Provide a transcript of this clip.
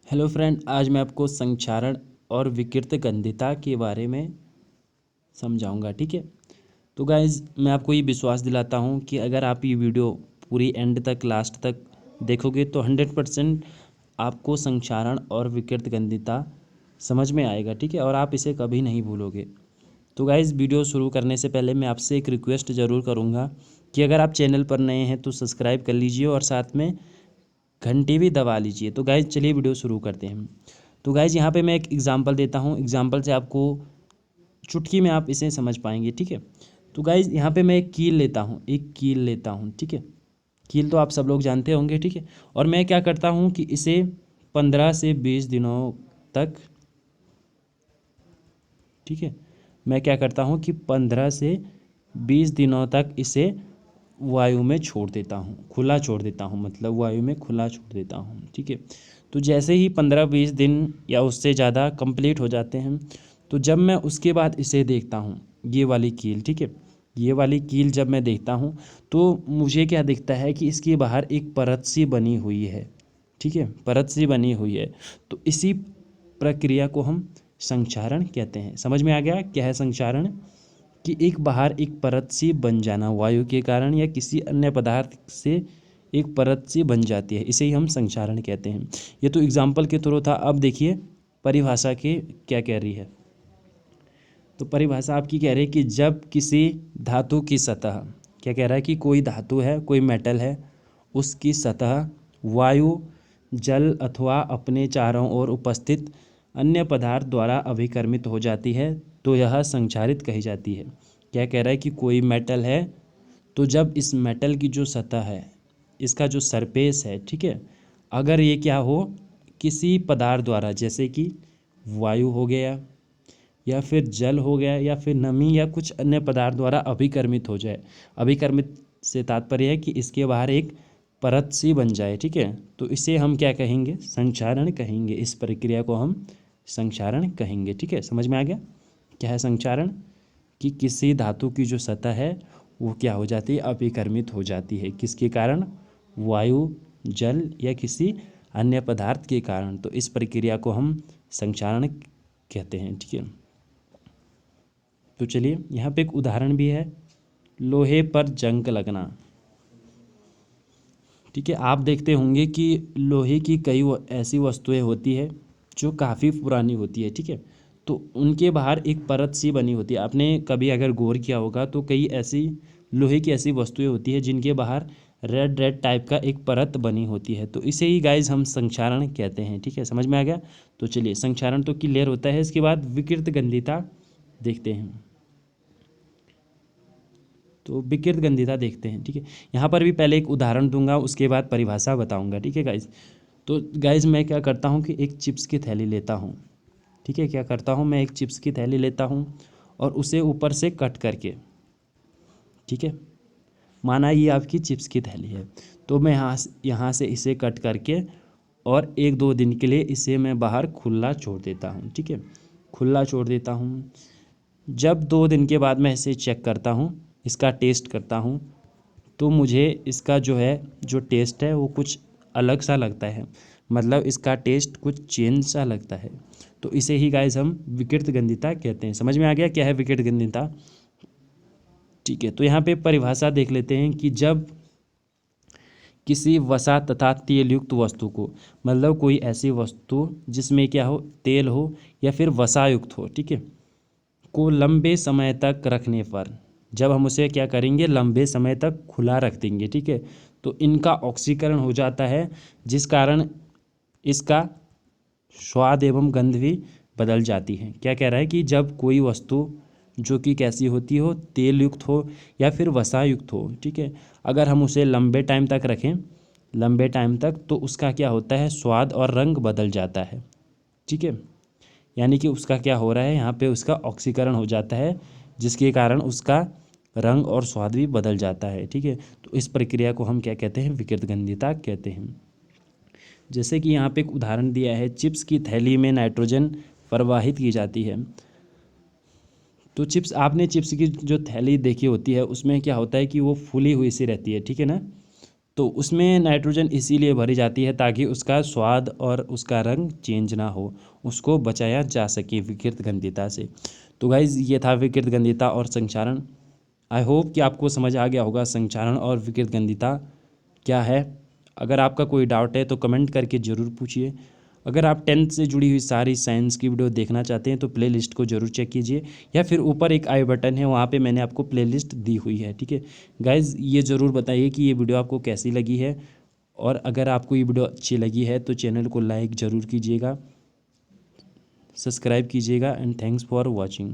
Hello friend, आज मैं आपको संक्षारण और विकृत गंधिता के बारे में समझाऊंगा। ठीक है। तो गाइज़, मैं आपको ये विश्वास दिलाता हूँ कि अगर आप ये वीडियो पूरी एंड तक लास्ट तक देखोगे तो 100% आपको संक्षारण और विकृत गंधिता समझ में आएगा। ठीक है। और आप इसे कभी नहीं भूलोगे। तो गाइज़, वीडियो शुरू करने से पहले मैं आपसे एक रिक्वेस्ट ज़रूर करूँगा कि अगर आप चैनल पर नए हैं तो सब्सक्राइब कर लीजिए और साथ में घंटी भी दबा लीजिए। तो गाइज़, चलिए वीडियो शुरू करते हैं। तो गाइज़, यहाँ पे मैं एक एग्जांपल देता हूँ। एग्जांपल से आपको चुटकी में आप इसे समझ पाएंगे। ठीक है। तो गाइज़, यहाँ पे मैं एक कील लेता हूँ। ठीक है। कील तो आप सब लोग जानते होंगे। ठीक है। और मैं क्या करता हूँ कि इसे 15 से 20 दिनों तक, ठीक है, मैं क्या करता हूँ कि 15 से 20 दिनों तक इसे वायु में छोड़ देता हूँ, खुला छोड़ देता हूँ, मतलब वायु में खुला छोड़ देता हूँ। ठीक है। तो जैसे ही 15-20 दिन या उससे ज़्यादा कंप्लीट हो जाते हैं, तो जब मैं उसके बाद इसे देखता हूँ, ये वाली कील, ठीक है, ये वाली कील जब मैं देखता हूँ तो मुझे क्या दिखता है कि इसके बाहर एक परत सी बनी हुई है। ठीक है, परत सी बनी हुई है। तो इसी प्रक्रिया को हम संक्षारण कहते हैं। समझ में आ गया क्या है संक्षारण? कि एक बाहर एक परत सी बन जाना, वायु के कारण या किसी अन्य पदार्थ से एक परत सी बन जाती है, इसे ही हम संक्षारण कहते हैं। ये तो एग्जाम्पल के थ्रू था। अब देखिए परिभाषा के क्या कह रही है। तो परिभाषा आपकी कह रही है कि जब किसी धातु की सतह, क्या कह रहा है कि कोई धातु है, कोई मेटल है, उसकी सतह वायु, जल अथवा अपने चारों ओर उपस्थित अन्य पदार्थ द्वारा अभिकर्मित हो जाती है तो यह संक्षारित कही जाती है। क्या कह रहा है कि कोई मेटल है, तो जब इस मेटल की जो सतह है, इसका जो सरफेस है, ठीक है, अगर ये क्या हो, किसी पदार्थ द्वारा, जैसे कि वायु हो गया या फिर जल हो गया या फिर नमी या कुछ अन्य पदार्थ द्वारा अभिकर्मित हो जाए। अभिकर्मित से तात्पर्य है कि इसके बाहर एक परत सी बन जाए। ठीक है। तो इसे हम क्या कहेंगे? संक्षारण कहेंगे। इस प्रक्रिया को हम संक्षारण कहेंगे। ठीक है, समझ में आ गया क्या है संक्षारण? कि किसी धातु की जो सतह है वो क्या हो जाती है? अभिकर्मित हो जाती है। किसके कारण? वायु, जल या किसी अन्य पदार्थ के कारण। तो इस प्रक्रिया को हम संक्षारण कहते हैं। ठीक है। तो चलिए, यहाँ पे एक उदाहरण भी है, लोहे पर जंग लगना। ठीक है। आप देखते होंगे कि लोहे की कई ऐसी वस्तुएं होती है जो काफ़ी पुरानी होती है। ठीक है। तो उनके बाहर एक परत सी बनी होती है। आपने कभी अगर गौर किया होगा तो कई ऐसी लोहे की ऐसी वस्तुएं होती है जिनके बाहर रेड रेड टाइप का एक परत बनी होती है। तो इसे ही गाइज हम संक्षारण कहते हैं। ठीक है, समझ में आ गया? तो चलिए, संक्षारण तो क्लियर होता है। इसके बाद विकृत गंधिता देखते हैं। तो विकृत गंधिता देखते हैं। ठीक है। यहाँ पर भी पहले एक उदाहरण दूंगा, उसके बाद परिभाषा बताऊंगा। ठीक है गाइज। तो गाइज, मैं क्या करता हूँ कि एक चिप्स की थैली लेता हूँ। ठीक है, क्या करता हूँ, मैं एक चिप्स की थैली लेता हूँ और उसे ऊपर से कट करके, ठीक है, माना ये आपकी चिप्स की थैली है, तो मैं यहाँ से इसे कट करके और 1-2 दिन के लिए इसे मैं बाहर खुला छोड़ देता हूँ। ठीक है, खुला छोड़ देता हूँ। जब 2 दिन के बाद मैं इसे चेक करता हूँ, इसका टेस्ट करता हूँ, तो मुझे इसका जो है, जो टेस्ट है वो कुछ अलग सा लगता है। मतलब इसका टेस्ट कुछ चेंज सा लगता है। तो इसे ही गाइस हम विकृत गंधिता कहते हैं। समझ में आ गया क्या है विकृत गंधिता? ठीक है। तो यहाँ पे परिभाषा देख लेते हैं कि जब किसी वसा तथा तेल युक्त वस्तु को, मतलब कोई ऐसी वस्तु जिसमें क्या हो, तेल हो या फिर वसा युक्त हो, ठीक है, को लंबे समय तक रखने पर, जब हम उसे क्या करेंगे, लंबे समय तक खुला रख देंगे, ठीक है, तो इनका ऑक्सीकरण हो जाता है, जिस कारण इसका स्वाद एवं गंध भी बदल जाती है। क्या कह रहा है कि जब कोई वस्तु जो कि कैसी होती हो, तेल युक्त हो या फिर वसा युक्त हो, ठीक है, अगर हम उसे लंबे टाइम तक रखें, लंबे टाइम तक, तो उसका क्या होता है, स्वाद और रंग बदल जाता है। ठीक है, यानी कि उसका क्या हो रहा है, यहाँ पे उसका ऑक्सीकरण हो जाता है, जिसके कारण उसका रंग और स्वाद भी बदल जाता है। ठीक है। तो इस प्रक्रिया को हम क्या कहते हैं? विकृत गंधिता कहते हैं। जैसे कि यहाँ पे एक उदाहरण दिया है, चिप्स की थैली में नाइट्रोजन प्रवाहित की जाती है। तो आपने चिप्स की जो थैली देखी होती है, उसमें क्या होता है कि वो फूली हुई सी रहती है। ठीक है ना? तो उसमें नाइट्रोजन इसीलिए भरी जाती है ताकि उसका स्वाद और उसका रंग चेंज ना हो, उसको बचाया जा सके विकृत गंधिता से। तो गाइज़ ये था विकृत गंधिता और संक्षारण। आई होप कि आपको समझ आ गया होगा संक्षारण और विकृत गंधिता क्या है। अगर आपका कोई डाउट है तो कमेंट करके ज़रूर पूछिए। अगर आप 10th से जुड़ी हुई सारी साइंस की वीडियो देखना चाहते हैं तो प्लेलिस्ट को ज़रूर चेक कीजिए, या फिर ऊपर एक आई बटन है, वहाँ पे मैंने आपको प्लेलिस्ट दी हुई है। ठीक है गाइज़, ये ज़रूर बताइए कि ये वीडियो आपको कैसी लगी है, और अगर आपको ये वीडियो अच्छी लगी है तो चैनल को लाइक ज़रूर कीजिएगा, सब्सक्राइब कीजिएगा, एंड थैंक्स फॉर वॉचिंग।